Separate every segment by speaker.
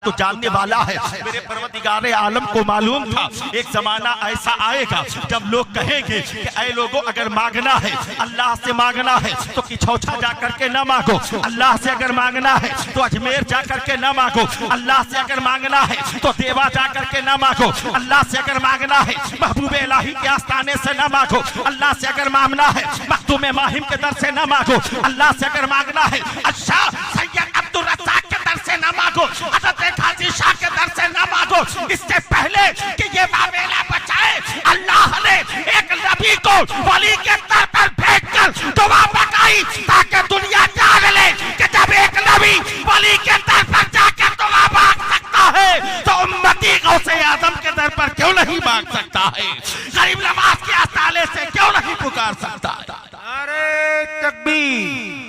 Speaker 1: तो जानने वाला है। मेरे परवरदिगार आलम को मालूम था एक जमाना ऐसा आएगा जब लोग कहेंगे कि ऐ लोगों, अगर मांगना है अल्लाह से मांगना है तो किछौछा जा करके न मांगो, अल्लाह से अगर मांगना है तो अजमेर जा करके न मांगो, अल्लाह से अगर मांगना है तो देवा जा करके न मांगो, अल्लाह से अगर मांगना है महबूब इलाही के आस्थाने से न मांगो, अल्लाह से अगर मांगना है मखदूम माहिम के दर से न मांगो, अल्लाह से अगर मांगना है अच्छा सैयद अब्दुल रज़्ज़ाक़ के दर से न मांगो, हज़रत गाजी शाह के दर से न मांगो। इससे पहले कि ये मामला बचाए अल्लाह ने एक नबी को वली के दर पर भेजकर दुआ पकाई ताकि दुनिया जान ले कि जब एक नबी वली के दर पर जाकर दुआ मांग सकता है तो उम्मती गौसे आजम के दर पर क्यों नहीं मांग सकता है, गरीब नवाज के आस्ताने से क्यों नहीं पुकार सकता।
Speaker 2: नारे तकबीर,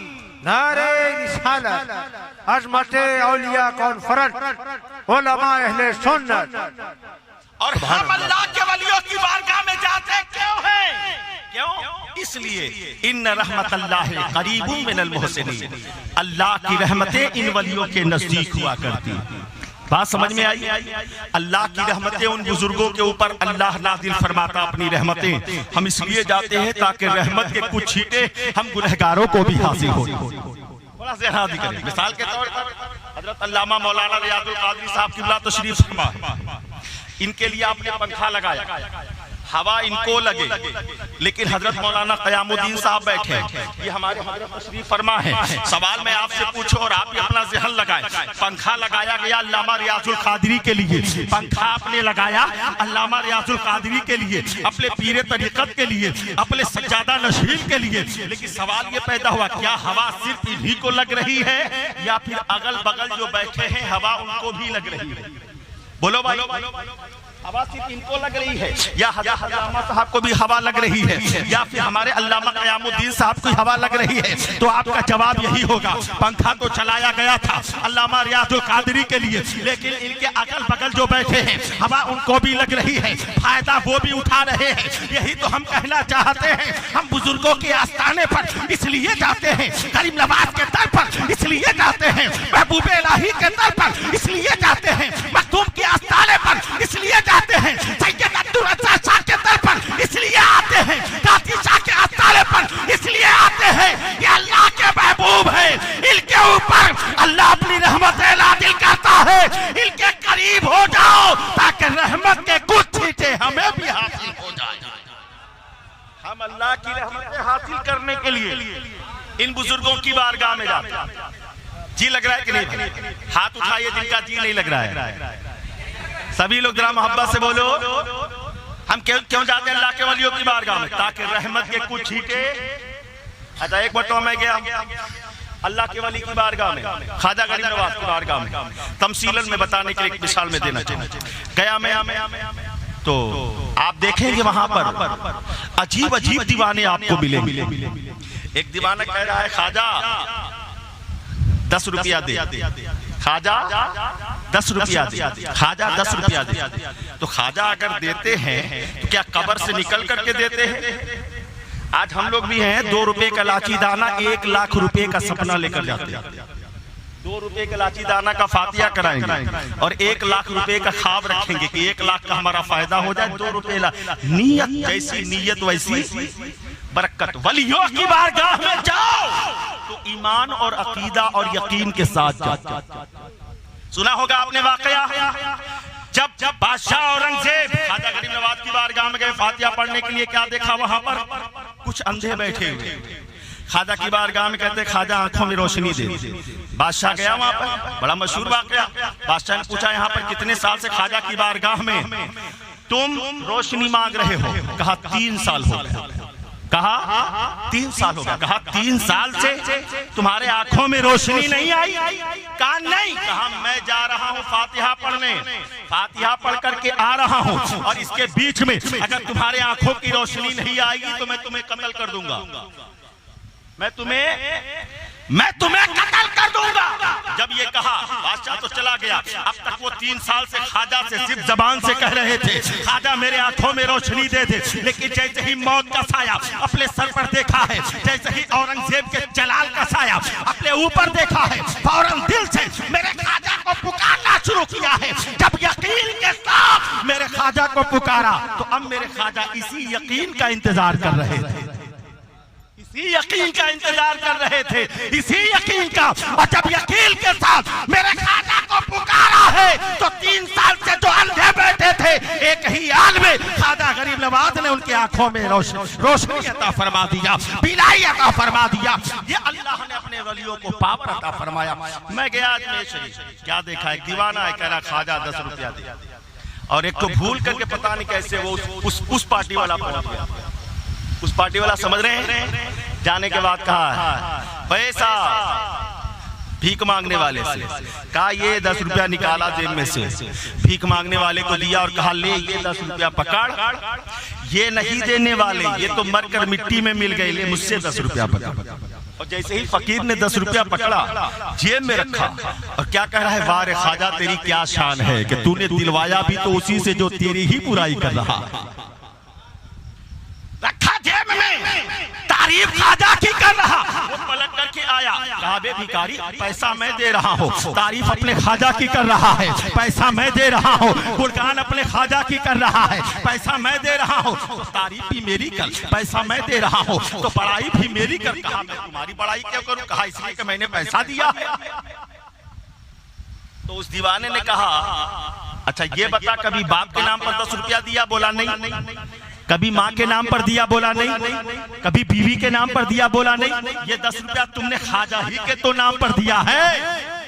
Speaker 2: नारे रिसालत, अज़मते औलिया कॉन्फ्रेंस, उलमा अहले सुन्नत।
Speaker 1: और हम अल्लाह के वलियों की बारगाह में जाते क्यों हैं? क्यों? इसलिए इन्न रहमतल्लाहि करीबुम मिनल मुहसिनीन, अल्लाह की रहमतें इन वलियों के नजदीक हुआ करती। बात समझ में आई? अल्लाह की रहमतें उन बुजुर्गों के ऊपर अल्लाह नाज़िल फरमाता अपनी रहमतें। हम इसलिए जाते हैं ताकि रहमत के कुछ छींटे हम गुनहगारों को भी हासिल हो। थोड़ा सा याद करें, मिसाल के तौर पर हजरत अल्लामा मौलाना रियाजुल कादरी साहब किबला तशरीफ फरमा, इनके लिए आपने पंखा लगाया, हवा इनको लगे, लेकिन हजरत मौलाना क़यामुद्दीन साहब बैठे, ये हमारे हजरत तशरीफ फरमा है। सवाल मैं आपसे पूछूं और आप अपना ज़हन लगाएं, पंखा लगाया गया अल्लामा रियाजुल कादरी के लिए, पंखा आपने लगाया अल्लामा रियाजुल कादरी के लिए, अपने पीरे तरीक़त के लिए, अपने सज्जादा नशीन के लिए, लेकिन सवाल ये पैदा हुआ क्या हवा सिर्फ इन्हीं को लग रही है या फिर अगल बगल जो बैठे हैं हवा उनको भी लग रही है? बोलो भाई, हवा सिर्फ इनको लग रही है या हज़रत अल्लामा साहब को भी हवा लग रही है या फिर हमारे अल्लामा क़यामुद्दीन साहब को हवा लग रही है? तो आपका जवाब यही होगा, पंखा तो चलाया गया था अल्लामा रियाजुल कादरी के लिए, लेकिन इनके अगल बगल जो बैठे हैं हवा उनको भी लग रही है, फायदा वो भी उठा रहे हैं। यही तो हम कहना चाहते हैं। हम बुजुर्गों के आस्थाने पर इसलिए जाते हैं, गरीब नवाज के दर पर इसलिए जाते हैं, महबूब इलाही के दर पर इसलिए जाते हैं, मखदूम के आस्थाने पर इसलिए जाते हैं, सैयद अब्दुल रज़्ज़ाक़ शाह के दर पर इसलिए आते हैं, गाजी शाह के आस्थाने पर इसलिए आते हैं। ये अल्लाह के महबूब है, इनके ऊपर अल्लाह अपनी रहमतें नाज़िल करता है। इनके करीब हो जाओ ताकि रहमत के कुछ छींटे हमें भी हासिल हो जाए। हम अल्लाह की रहमतें हासिल करने के लिए इन बुजुर्गों की बारगाह में जाते हैं। जी लग रहा है कि नहीं? हाथ उठाइए जिनका जी नहीं लग रहा है। सभी लोग जरा मोहब्बत से बोलो, हम क्यों जाते हैं अल्लाह के वलियों की बारगाह में? ताकि रहमत के कुछ छींटे। अच्छा, एक बार तो मैं गया अल्लाह के वली की बारगाह में, ख्वाजा गरीब नवाज की बारगाह में, तमसीलन में बताने के लिए एक मिसाल में देना चाहिए। गया मैं तो आप देखेंगे वहां पर अजीब अजीब दीवाने आपको मिलेंगे। एक दीवाना कह रहा है ख्वाजा 10 रुपया दे, ख्वाजा 10 रुपया दे, ख्वाजा 10 रुपया दे। तो ख्वाजा अगर देते हैं तो क्या कब्र से निकल करके देते हैं? आज हम लोग भी हैं, 2 रुपए का लाची दाना 1 लाख रुपए का सपना लेकर जाते हैं। 2 रुपए का लाची दाना का फातिया कराएंगे और 1 लाख रुपए का ख्वाब रखेंगे कि 1 लाख का हमारा फायदा हो जाए। 2 रुपए नीयत जैसी नीयत वैसी बरकत। वलियों की बारगाह में जाओ तो ईमान और अकीदा और यकीन के साथ जाओ। सुना होगा आपने वाकया, जब बादशाह औरंगजेब ख्वाजा गरीब नवाज की बारगाह में गए फातिहा पढ़ने के लिए, क्या देखा वहां पर? कुछ अंधे बैठे हुए। ख्वाजा की बारगाह में कहते ख्वाजा आंखों में रोशनी दे। बादशाह गया वहां पर, बड़ा मशहूर वाकया। बादशाह ने पूछा यहाँ पर कितने साल से ख्वाजा की बारगाह में तुम रोशनी मांग रहे हो? कहा 3 साल हो गए। कहा 3 साल हो गया। कहा 3 साल से तुम्हारे आंखों में रोशनी नहीं आई? कहा नहीं। कहा मैं जा रहा हूँ फातिहा पढ़ने, फातिहा पढ़ करके आ रहा हूँ और इसके बीच में अगर तुम्हारे आंखों की रोशनी नहीं आएगी तो मैं तुम्हें कत्ल कर दूंगा, मैं तुम्हें मैं तुम्हें कत्ल कर दूंगा। जब ये कहा बादशाह तो चला गया। अब तक वो 3 साल से ख्वाजा से सिर्फ जबान से कह रहे थे ख्वाजा मेरे आंखों में रोशनी दे दे, लेकिन जैसे ही मौत का साया अपने सर पर देखा है, जैसे ही औरंगजेब के जलाल का साया अपने ऊपर देखा है, फौरन दिल से मेरे ख्वाजा को पुकारना शुरू किया है। जब यकीन के साथ मेरे ख्वाजा को पुकारा तो अब मेरे ख्वाजा इसी यकीन का इंतजार कर रहे थे, इसी यकीन का इंतजार कर रहे थे, इसी यकीन का। और जब यकीन के साथ मेरे ख्वाजा को पुकारा है तो 3 साल से जो अंधे बैठे थे एक ही आल में ख्वाजा गरीब नवाज ने उनकी आंखों में रोशनी अता फरमा दिया, बिलाई अता फरमा दिया। ये अल्लाह ने अपने वलियों को पावर अता फरमाया। मैं गया अजमेर शरीफ, क्या देखा, एक दीवाना है, कह रहा ख्वाजा 10 रुपया दे, और एक को भूल करके पता नहीं कैसे वो उस पार्टी वाला पहुंच गया। उस पार्टी वाला समझ रहे हैं, जाने के बाद कहा पैसा भीख मांगने वाले से, कहा ये 10 रुपया निकाला जेब में से, भीख मांगने वाले को दिया और कहा ले ये 10 रुपया पकड़, ये नहीं देने वाले, ये तो मरकर मिट्टी में मिल गए, ले मुझसे 10 रुपया पकड़। और जैसे ही फकीर ने 10 रुपया पकड़ा जेब में रखा और क्या कह रहा है, वारे ख्वाजा तेरी क्या शान है कि तूने दिलवाया भी तो उसी से जो तेरी ही बुराई कर रहा, रखा जेब में, तारीफ ख्वाजा की कर रहा। वो पलट करके आया, कहा बे भिखारी पैसा मैं दे रहा हूँ, तारीफ अपने ख्वाजा की कर रहा है, पैसा मैं दे रहा हूँ, गुणगान अपने ख्वाजा की कर रहा है, पैसा मैं दे रहा हूँ, तो तारीफ भी मेरी कर, पैसा मैं दे रहा हूँ तो बड़ाई भी मेरी कर। कहा मैं तुम्हारी बड़ाई क्यों करूँ, कहा इसलिए कि मैंने पैसा दिया है। तो उस दीवाने ने कहा अच्छा ये बता, कभी बाप के नाम पर 10 रुपया दिया, बोला नहीं, कभी माँ के नाम पर दिया, बोला नहीं, कभी बीवी के नाम पर दिया, बोला नहीं, ये 10 रुपया तुमने ख्वाजा ही के तो नाम पर दिया है।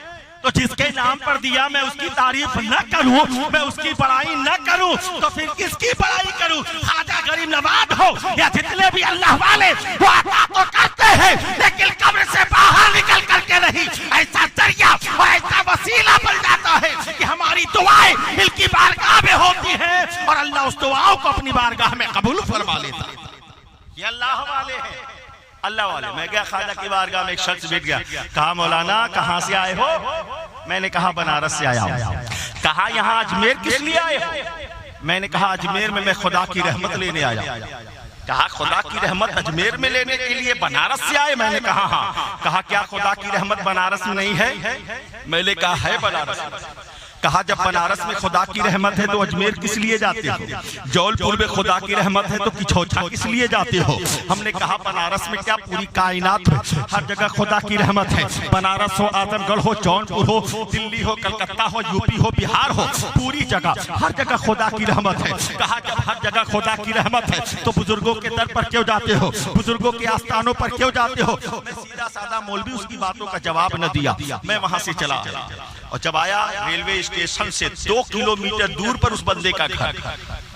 Speaker 1: तो जिसके नाम पर दिया मैं उसकी तारीफ न करूं, मैं उसकी बड़ाई न करूं तो फिर किसकी बड़ाई करूं। ख्वाजा गरीब नवाज हो या जितने भी अल्लाह वाले, वो अता तो करते हैं लेकिन कब्र से बाहर निकल करके नहीं। ऐसा जरिया और ऐसा वसीला बन जाता है कि हमारी दुआएं इनकी बारगाह में होती हैं और अल्लाह उस दुआओं को अपनी बारगाह में कबूल फरमा लेता है। ये अल्लाह वाले हैं, अल्लाह वाले। मैं गया ख्वाजा की बारगाह में, एक शख्स बैठ गया, कहा मौलाना कहाँ से आए हो? मैंने कहा बनारस से आया हूँ। कहा यहाँ अजमेर किस लिए आए हो? मैंने कहा अजमेर में मैं खुदा की रहमत लेने आया। कहा खुदा की रहमत अजमेर में लेने के लिए बनारस से आए? मैंने कहा हाँ। कहा क्या खुदा की रहमत बनारस में नहीं है? मैंने कहा है बनारस। कहा जब बनारस में खुदा की रहमत है तो अजमेर किस लिए जाते हो? जौलपुर में खुदा की रहमत है तो किछोछा किस लिए जाते हो? हमने कहा बनारस में क्या पूरी कायनात में हर जगह खुदा की रहमत है। बनारस हो, आजमगढ़ हो, जौनपुर हो, दिल्ली हो, कलकत्ता हो, यूपी हो, बिहार हो, पूरी जगह हर जगह खुदा की रहमत है। कहा जब हर जगह खुदा की रहमत है तो बुजुर्गों के दर पर क्यों जाते हो? बुजुर्गों के आस्थानों पर क्यों जाते हो? मैं सीधा साधा मौलवी उसकी बातों का जवाब न दिया, मैं वहां से चला आया। और जब आया रेलवे स्टेशन से 2 किलोमीटर दूर पर उस बंदे का घर।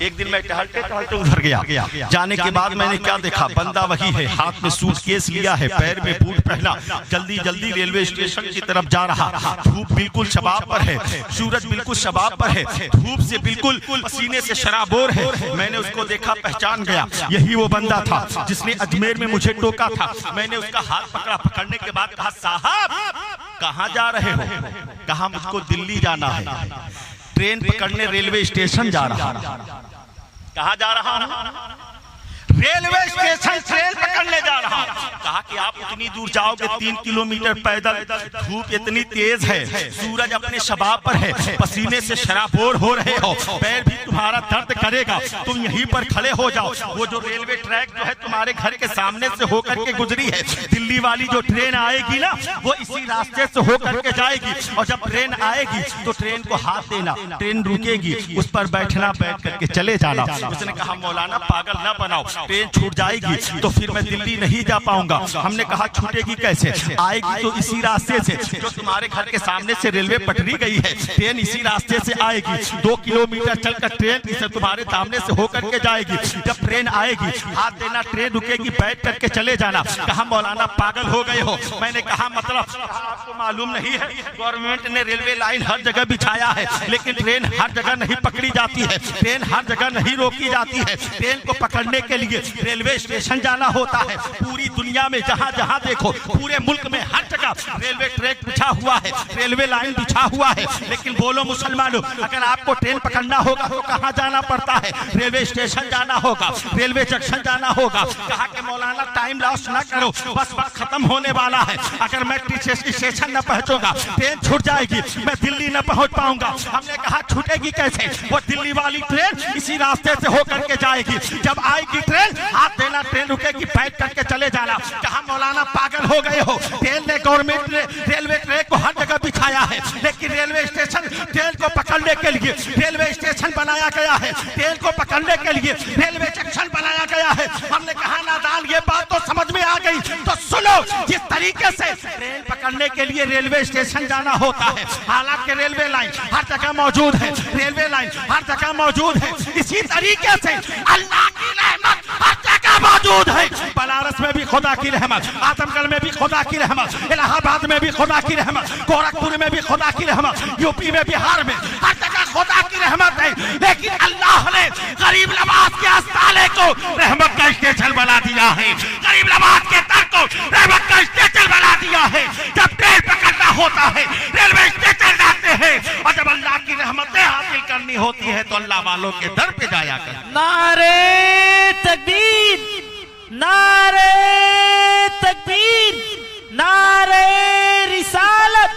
Speaker 1: एक दिन मैं टहलते टहलते उधर गया। जाने के बाद मैंने क्या देखा, बंदा वही है, हाथ में सूटकेस लिया है, पैर में बूट पहना, जल्दी जल्दी रेलवे स्टेशन की तरफ जा रहा। धूप बिल्कुल शबाब पर है, सूरज बिल्कुल शबाब पर है, धूप से बिल्कुल पसीने से शराबोर है। मैंने उसको देखा, पहचान गया, यही वो बंदा था जिसने अजमेर में मुझे टोका था। मैंने उसका हाथ पकड़ा, पकड़ने के बाद कहा साहब कहाँ जा रहे हो? कहा मुझको दिल्ली जाना है, ट्रेन पकड़ने रेलवे स्टेशन जा रहा। कहाँ जा रहा हूँ? रेलवे स्टेशन ट्रेन पकड़ने जा रहा। कहा कि आप इतनी दूर जाओगे 3 किलोमीटर पैदल, धूप इतनी तेज है, सूरज अपने शबाब पर है, पसीने से शराबोर हो रहे हो, पैर भी तुम्हारा दर्द करेगा, तुम यहीं पर खड़े हो जाओ। वो जो रेलवे ट्रैक जो है तुम्हारे घर के सामने से होकर के गुजरी है, दिल्ली वाली जो ट्रेन आएगी ना वो इसी रास्ते से होकर के जाएगी। और जब ट्रेन आएगी तो ट्रेन को हाथ देना, ट्रेन रुकेगी, उस पर बैठना, बैठ करके चले जाना। उसने कहा मौलाना पागल ना बनाओ, ट्रेन छूट जाएगी तो फिर मैं दिल्ली नहीं जा पाऊंगा। हमने कहा छूटेगी कैसे? आएगी तो इसी रास्ते से जो तुम्हारे घर के सामने से रेलवे पटरी गई है, ट्रेन इसी रास्ते से आएगी। 2 किलोमीटर चलकर ट्रेन इसे तुम्हारे सामने से होकर के जाएगी। जब ट्रेन आएगी हाथ देना, ट्रेन रुकेगी, बैठ करके चले जाना। कहा मौलाना पागल हो गए हो? मैंने कहा मतलब आपको मालूम नहीं है, गवर्नमेंट ने रेलवे लाइन हर जगह बिछाया है लेकिन ट्रेन हर जगह नहीं पकड़ी जाती है, ट्रेन हर जगह नहीं रोकी जाती है। ट्रेन को पकड़ने के लिए लिए रेलवे स्टेशन जाना होता है। पूरी दुनिया में जहां जहां देखो, पूरे मुल्क में हर जगह रेलवे ट्रैक बिछा हुआ है, रेलवे लाइन बिछा हुआ है। लेकिन बोलो मुसलमानों, अगर आपको ट्रेन पकड़ना होगा तो कहां जाना पड़ता है? रेलवे स्टेशन जाना होगा, रेलवे जंक्शन जाना होगा। कहा कि मौलाना टाइम लॉस ना करो, बस वक्त खत्म होने वाला है। अगर मैं स्टेशन न पहुंचूंगा ट्रेन छूट जाएगी, मैं दिल्ली न पहुंच पाऊंगा। हमने कहा छूटेगी कैसे? वो दिल्ली वाली ट्रेन इसी रास्ते से होकर के जाएगी। जब आएगी ट्रेन, हाथ देना, ट्रेन रुकेगी, बैठ करके चले जाना। कहा मौलाना पागल हो गए हो, ट्रेन ने गवर्नमेंट ने रेलवे ट्रैक को हर जगह बिछाया है, लेकिन रेलवे स्टेशन ट्रेन को पकड़ने के लिए रेलवे स्टेशन बनाया गया है, ट्रेन को पकड़ने के लिए रेलवे जंक्शन बनाया गया है। हमने कहा नादान, ये बात तो समझ में आ गई, तो सुनो, जिस तरीके से ट्रेन पकड़ने के लिए रेलवे स्टेशन जाना होता है, हालांकि रेलवे लाइन हर जगह मौजूद है, रेलवे लाइन हर जगह मौजूद है, इसी तरीके से अल्लाह की रहमत हर जगह मौजूद है। बनारस में भी खुदा की रहमत, आजमगढ़ में भी खुदा की रहमत, इलाहाबाद में भी खुदा की रहमत, गोरखपुर में भी खुदा की रहमत, यूपी में, बिहार में, हर जगह खुदा की रहमत है। लेकिन अल्लाह ने गरीब नवाज के अस्ताले को रहमत का स्टेशन बना दिया है, गरीब नवाज के दर को रहमत का स्टेशन बना दिया है। जब ट्रेन पकड़ना होता है रेलवे स्टेशन जाते हैं, और जब अल्लाह की रहमतें हासिल करनी होती है तो अल्लाह वालों के दर पे जाया कर।
Speaker 3: नारे तकबीर, नारे तकबीर, नारे रिसालत,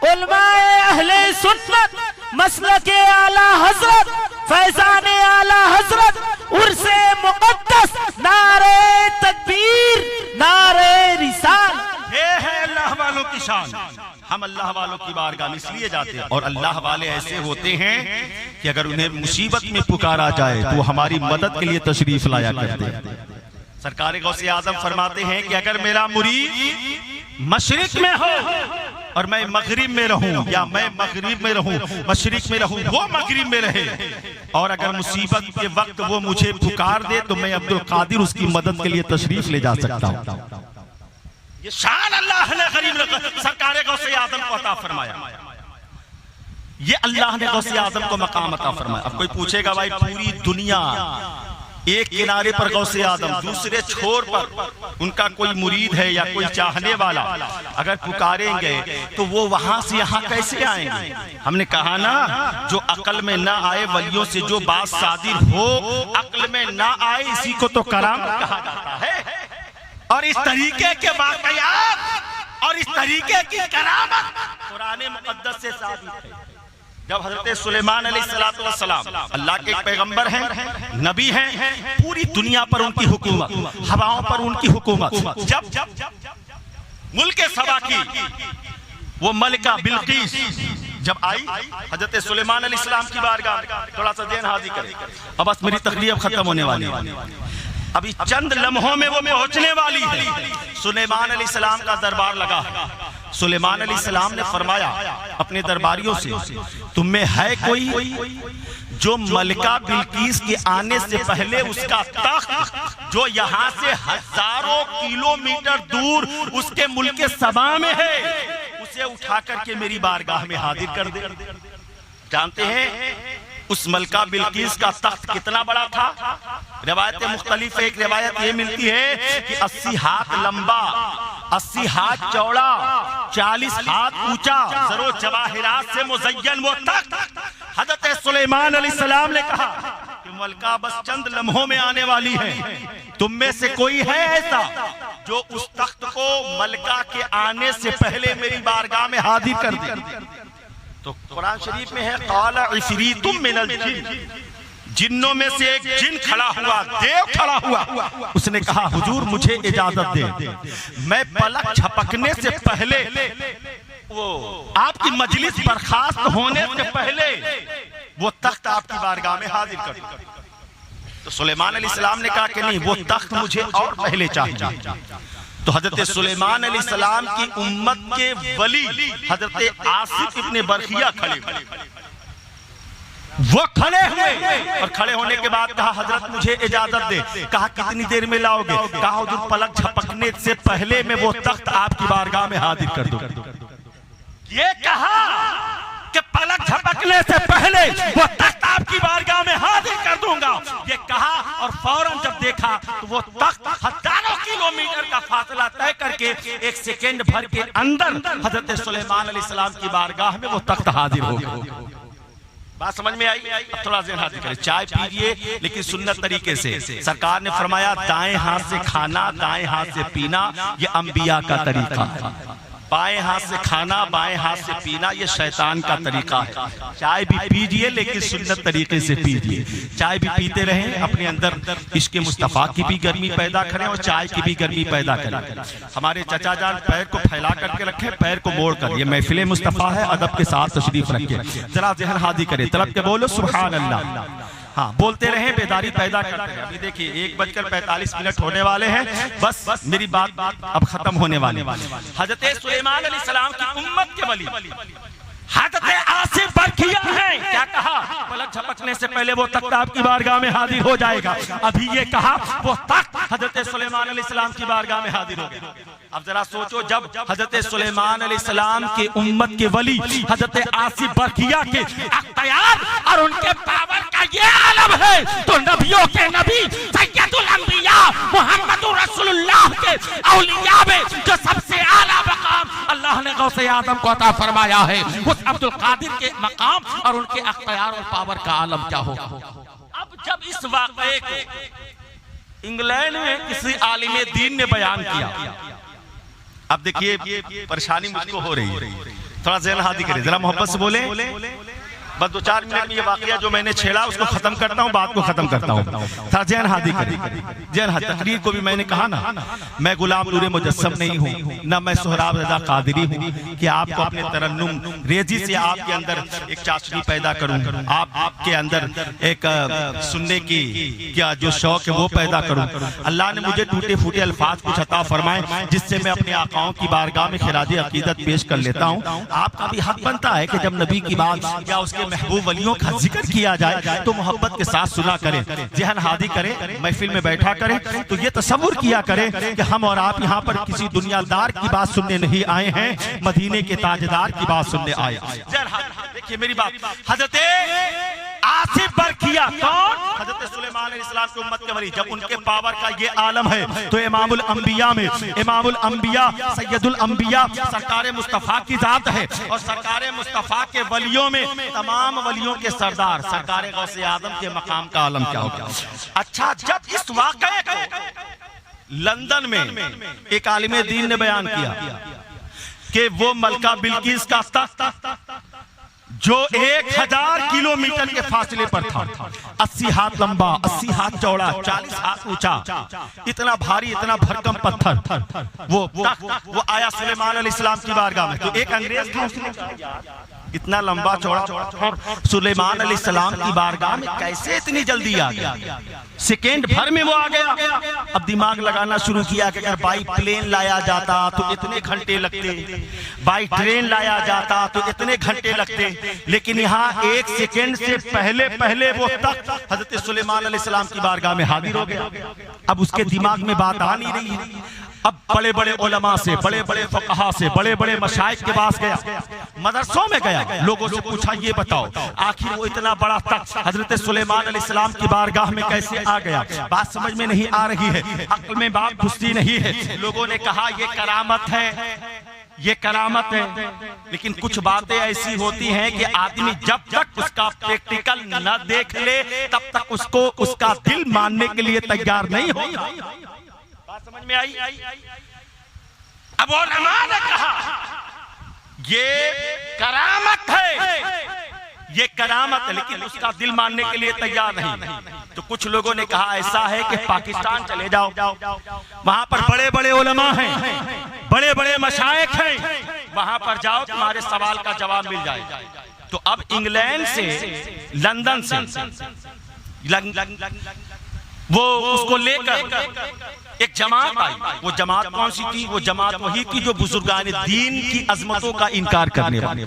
Speaker 3: उलमाए अहले सुन्नत, मसलके आला हजरत, फैजाने आला हजरत, उर्से मुक़द्दस, नारे तकबीर, नारे रिसाल।
Speaker 1: ये है अल्लाह वालों की शान। हम अल्लाह वालों की बारगाह में इसलिए जाते हैं, और अल्लाह वाले ऐसे होते हैं कि अगर उन्हें मुसीबत में पुकारा जाए तो वो हमारी मदद के लिए तशरीफ लाया करते हैं। सरकार गौसे आजम फरमाते हैं कि अगर मेरा मुरीद मशरिक में हो और मैं मगरिब में रहूं, या मैं मगरिब में रहूं, मशरिक में रहूं, वो मगरिब में रहे, और अगर मुसीबत के वक्त वो मुझे पुकार दे तो मैं अब्दुल कादिर उसकी मदद के लिए तशरीफ ले जा सकता हूं। ये शान अल्लाह ने गरीब सरकार गौसे आजम को अता फरमाया। ये अल्लाह ने गौसे आजम को मकाम अता फरमाया। अब कोई पूछेगा भाई पूरी दुनिया एक किनारे पर गौसे आजम, दूसरे छोर पर उनका कोई मुरीद है या कोई चाहने वाला, अगर पुकारेंगे तो वो वहां से यहाँ कैसे आएंगे? हमने कहा ना, जो अकल में ना आए वलियों से जो बात सादिर हो, अकल में ना आए, इसी को तो करामत कहा जाता है। और इस तरीके के वाक़यात और इस तरीके की करामत कुरान मुक़द्दस से साबित है। जब हजरत सुलेमान अलैहिस्सलाम अल्लाह के पैगंबर हैं, नबी हैं, पूरी दुनिया पर उनकी हुकूमत, हवाओं पर उनकी हुकूमत। जब मुल्क सबा की वो मलिका बिल्कीस जब आई हजरत सुलेमान अलैहिस्सलाम की बारगाह, थोड़ा सा ध्यान हाजिर करें, अब बस मेरी तकरीर खत्म होने वाली है, अभी चंद लम्हों में वो पहुंचने वाली है। सुलेमान अलैहिस्सलाम का दरबार लगा है। सुलेमान अलैहिस्सलाम ने फरमाया अपने दरबारियों से, तुम में है कोई जो मलिका बिल्कीस के आने से पहले उसका तख्त जो यहाँ से हजारों किलोमीटर दूर उसके मुल्क सबा में है, उसे उठा करके मेरी बारगाह में हाजिर कर दे। जानते हैं उस मलिका बिल्कीस का तख्त कितना बड़ा था? रिवायतें मुख्तलिफ है। एक रिवायत ये मिलती है कि 80 हाथ लंबा, 80 हाथ चौड़ा, 40 हाथ ऊंचा, जरो जवाहिरात से मुज़य्यन वो तख्त। हजरत सुलेमान अलैहिस्सलाम ने कहा कि मलिका बस चंद लम्हों में आने वाली है, तुम में से कोई है ऐसा जो उस तख्त को मलिका के आने से पहले मेरी बारगाह में हाजिर कर दे? तो कुरान शरीफ में है, क़ाला इफ़रीतुम मिनल जिन, जिन्नों में से एक जिन खड़ा हुआ, देव खड़ा हुआ, उसने कहा हुजूर मुझे इजाजत दे, मैं पलक झपकने से पहले, वो आपकी मजलिस बर्खास्त होने से पहले वो तख्त आपकी बारगाह में हाजिर कर दूं। तो सुलेमान अलैहिस्सलाम ने कहा कि नहीं, वो तख्त मुझे और पहले चाहिए। तो हजरत सुलेमान अलैहिस्सलाम की उम्मत के वली हजरत आसिफ इब्ने बरखिया खड़े हुए, वो खड़े हुए और खड़े होने के बाद कहा हजरत मुझे इजाजत दे। कहा कितनी देर में लाओगे? कहा हुजूर पलक झपकने से पहले मैं वो तख्त आपकी बारगाह में हाजिर कर दूं। ये कहा कि पलक झपकने से पहले वो तख्त आपकी बारगाह में हाजिर कर दूंगा, ये कहा और फौरन जब देखा तो वो तख्त हजारों किलोमीटर का फासला तय करके एक सेकंड भर के अंदर हजरत सुलेमान अलैहिस्सलाम की बारगाह में वो तख्त हाजिर हो गया। बात समझ में आई? थोड़ा ज़हन हाजिर करें। चाय पीजिए लेकिन सुन्नत तरीके से। सरकार ने फरमाया दाएं हाथ से खाना, दाएं हाथ से पीना, ये अंबिया का तरीका है। बाएं हाथ से खाना, बाएं हाथ से पीना, ये शैतान का तरीका है। चाय भी पीजिए लेकिन सुन्नत तरीके से पीजिए। चाय भी पीते रहें, अपने अंदर इश्क़ मुस्तफ़ा की भी गर्मी पैदा करें और चाय की भी गर्मी पैदा करें। हमारे चचा जान पैर को फैला करके रखें, पैर को मोड़ कर। ये महफिल मुस्तफ़ा है, अदब के साथ तशरीफ रखें। जरा ज़हन हाजिर करें, तलब के बोलो सुभान अल्लाह। हाँ, बोलते रहें, बेदारी पैदा करते रहें। अभी देखिए 1:45 होने वाले हैं, बस मेरी बात अब खत्म होने वाली। हजरत सुलेमान अलैहिस्सलाम की उम्मत के वली हजरत आसिफ बरखिया है। क्या कहा? पलक झपकने से पहले वो तख्त आपकी बारगाह में हाजिर हो जाएगा। अभी ये कहा वो तख्त हजरत सुलेमान अलैहिस्सलाम की बारगाह में हाजिर हो गया। अब जरा सोचो, जब हजरत सुलेमान अलैहिस्सलाम के उम्मत के वली हजरत आसिफ बरखिया के अख्तियार और उनके पावर का ये आलम है, तो नबियों के नबी सैयदुल अंबिया मुहम्मदुर रसूलुल्लाह के औलिया में जो सबसे आला मकाम अल्लाह ने गौसे आदम को अता फरमाया है, उस अब्दुल कादिर के मकाम और उनके अख्तियार और पावर का आलम क्या होगा? अब जब इस वाक़े को इंग्लैंड में किसी आलिम दीन ने बयान किया, अब देखिए परेशानी मुझको हो रही है, थोड़ा ज़हन हाजिर करें, जरा मोहब्बत से बोले। बस 2-4 मिनट में ये वाकया जो मैंने छेड़ा उसको खत्म करता हूँ, बात को खत्म करता हूँ। थोड़ा ज़हन हाजिर करें। ज़हन तकरीर को भी मैंने कहा ना, मैं गुलाम नूर मुजस्सम नहीं हूँ, ना मैं सोहराब रज़ा कादरी हूँ कि आपको अपने तरन्नुम रेजी से आपके अंदर एक चाशनी पैदा करूँ, आपके अंदर एक सुनने की क्या जो शौक है वो पैदा करूँ। अल्लाह ने मुझे टूटे फूटे अल्फाज कुछ अता फरमाए जिससे मैं अपने आकाओं की बारगाह में खिराज अकीदत पेश कर लेता हूँ। आपका भी हक बनता है कि जब नबी की बात या उसके महबूब वलियों का जिक्र किया जाए तो मोहब्बत के साथ सुना करें, ज़हन हादी करें, महफिल में बैठा करें। तो ये तसव्वुर किया करें कि हम और आप यहाँ पर किसी दुनियादार की बात सुनने नहीं आए हैं, मदीने के ताजदार की बात सुनने आए। देखिए मेरी बात, हजरत आसिफ बरखिया कौन? हजरत सुलेमान अलैहिस्सलाम की उम्मत के वली। जब उनके पावर का ये आलम है तो इमामुल अंबिया में इमामुल अंबिया सैयदुल अंबिया सरकार मुस्तफ़ा की जात है, और सरकार मुस्तफ़ा के वलियों में तमाम वलियों के सरदार सरकार गौसे आदम के मकाम का आलम क्या होगा? अच्छा, जब इस वाक़े को लंदन में एक आलिम दीन ने बयान किया कि वो मलका बिल्किस का तख्त जो 1000 किलोमीटर के फासले पर था, 80 हाथ लंबा, 80 हाथ चौड़ा, 40 हाथ ऊंचा, इतना भारी, इतना भरकम पत्थर वो आया सुलेमान अलैहिस्सलाम की बारगाह में। तो एक अंग्रेज था, उसने इतना लंबा चौड़ा सुलेमान अलैहिस्सलाम की बारगाह में कैसे इतनी जल्दी आ गया? सेकेंड भर में वो आ गया। अब दिमाग लगाना शुरू किया कि अगर बाई प्लेन लाया जाता तो इतने घंटे लगते, बाई ट्रेन लाया जाता तो इतने घंटे लगते, लेकिन यहाँ 1 सेकेंड से पहले वो तक हजरत सुलेमान अलैहिस्सलाम की बारगाह में हाजिर हो गया। अब उसके दिमाग में बात आ नहीं रही है। अब बड़े बड़े उलमा से, बड़े बड़े फक़हा से, बड़े बड़े मशाइख के पास गया, मदरसों में गया, लोगों से पूछा ये बताओ आखिर वो इतना बड़ा तख्त हजरत सुलेमान अलैहिस्सलाम की बारगाह में कैसे आ गया? बात समझ में नहीं आ रही है, अक्ल में बात घुसती नहीं है। लोगों ने कहा ये करामत है, ये करामत है। लेकिन कुछ बातें ऐसी होती हैं कि आदमी जब तक उसका प्रैक्टिकल न देख ले तब तक उसको उसका दिल मानने के लिए तैयार नहीं होगा। बात समझ में आई? अब उलमा ने कहा ये करामत है, ये करामत है, लेकिन उसका दिल मानने के लिए तैयार नहीं। तो कुछ लोगों ने कहा ऐसा है कि पाकिस्तान चले जाओ, वहां पर बड़े बड़े उलमा हैं, बड़े बड़े मशाइख हैं, वहां पर जाओ तुम्हारे सवाल का जवाब मिल जाएगा। तो अब इंग्लैंड से, लंदन से वो उसको लेकर एक जमात आई। वो जमात कौन सी थी? वो जमात वही थी जो बुजुर्गान दीन की अजमतों का इनकार करने वाली।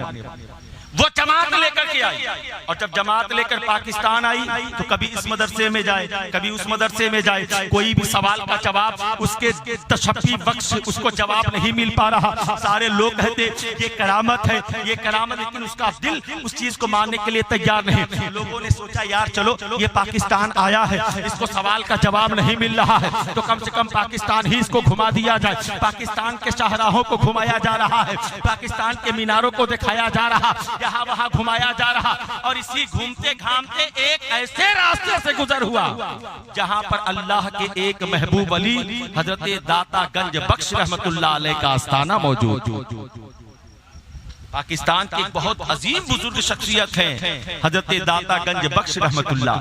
Speaker 1: वो जमात लेकर के आई, और जब जमात लेकर पाकिस्तान आई तो कभी इस मदरसे में जाए, कभी उस मदरसे में जाए, कोई भी सवाल का जवाब उसके तशफ़ी बख्श उसको जवाब नहीं मिल पा रहा। सारे लोग कहते ये करामत है, ये करामत, लेकिन उसका दिल उस चीज को मानने के लिए तैयार नहीं। लोगों ने सोचा यार चलो ये पाकिस्तान आया है, इसको सवाल का जवाब नहीं मिल रहा है, तो कम से कम पाकिस्तान ही इसको घुमा दिया जाए। पाकिस्तान के शाहराहों को घुमाया जा रहा है, पाकिस्तान के मीनारों को दिखाया जा रहा, यहाँ वहाँ घुमाया जा रहा, और इसी घूमते घामते एक ऐसे रास्ते से गुजर हुआ जहाँ पर अल्लाह के एक महबूब अली हजरत दाता गंज बख्श रहमतुल्लाह अलैह का आस्थाना मौजूद। पाकिस्तान की एक बहुत अजीम बुजुर्ग शख्सियत है हजरत दाता गंज बख्श रहमतुल्लाह।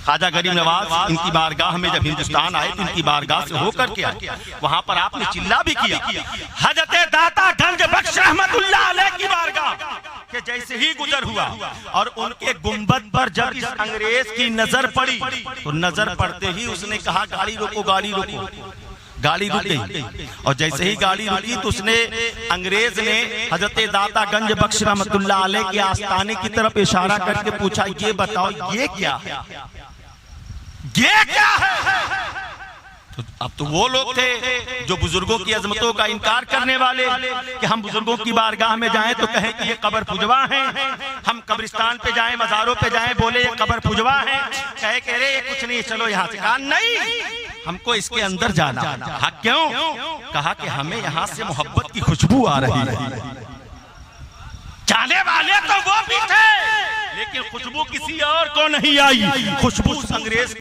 Speaker 1: ख्वाजा गरीब नवाज इनकी बारगाह में जब हिंदुस्तान आए तो इनकी बारगाह से होकर के आए, वहां पर आपने चिल्ला भी किया। हजरत दाता गंज बख्श रहमतुल्लाह अलैह की बारगाह के जैसे ही गुजर हुआ और उनके गुंबद पर जब इस अंग्रेज की नजर पड़ी तो नजर पड़ते ही उसने कहा गाड़ी रोको, गाड़ी रोको। गाड़ी रुक गई, और जैसे ही गाड़ी रुकी तो उसने अंग्रेज ने हजरत दाता गंज बख्श रहमतुल्लाह अलैह के आस्थाने की तरफ इशारा करके पूछा ये बताओ ये क्या है, ये क्या है? तो अब तो वो लोग थे जो बुजुर्गों की अजमतों का इनकार करने वाले कि हम बुजुर्गों की बारगाह में जाएं तो कहें कि ये कब्र पुजवा है, हम कब्रिस्तान पे जाएं, मज़ारों पे जाएं, बोले ये कब्र पुजवा है, कह रहे ये कुछ नहीं, चलो यहाँ से। कहा नहीं, हमको इसके अंदर जाना। हाँ क्यों? कहा कि हमें यहाँ से मोहब्बत की खुशबू आ रही है। जाने वाले तो वो भी थे लेकिन खुशबू किसी और को नहीं आई, खुशबू अंग्रेज